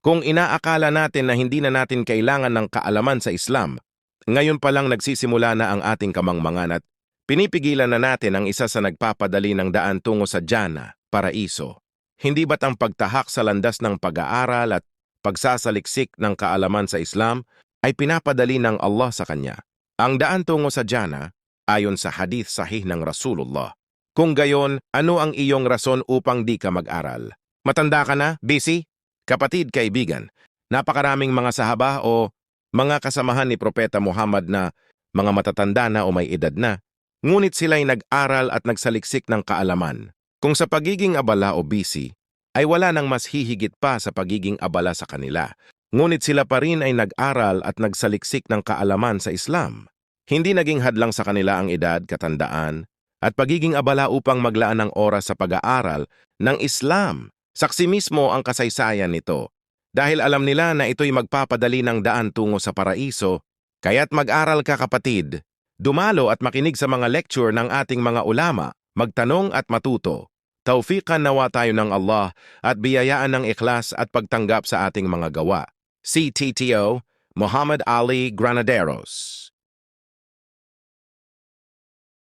Kung inaakala natin na hindi na natin kailangan ng kaalaman sa Islam, ngayon pa lang nagsisimula na ang ating kamangmangan at pinipigilan na natin ang isa sa nagpapadali ng daan tungo sa Jannah, paraiso. Hindi ba't ang pagtahak sa landas ng pag-aaral at pagsasaliksik ng kaalaman sa Islam ay pinapadali ng Allah sa kanya? Ang daan tungo sa Jannah ayon sa hadith sahih ng Rasulullah. Kung gayon, ano ang iyong rason upang di ka mag-aral? Matanda ka na? Busy? Kapatid, kaibigan, napakaraming mga sahaba o mga kasamahan ni Propeta Muhammad na mga matatanda na o may edad na, ngunit sila'y nag-aral at nagsaliksik ng kaalaman. Kung sa pagiging abala o busy, ay wala nang mas hihigit pa sa pagiging abala sa kanila. Ngunit sila pa rin ay nag-aral at nagsaliksik ng kaalaman sa Islam. Hindi naging hadlang sa kanila ang edad, katandaan, at pagiging abala upang maglaan ng oras sa pag-aaral ng Islam. Saksi mismo ang kasaysayan nito. Dahil alam nila na ito'y magpapadali ng daan tungo sa paraiso, kaya't mag-aral ka kapatid. Dumalo at makinig sa mga lecture ng ating mga ulama, magtanong at matuto. Taufiqan nawa tayo ng Allah at biyayaan ng ikhlas at pagtanggap sa ating mga gawa. CTTO, Muhammad Ali Granaderos.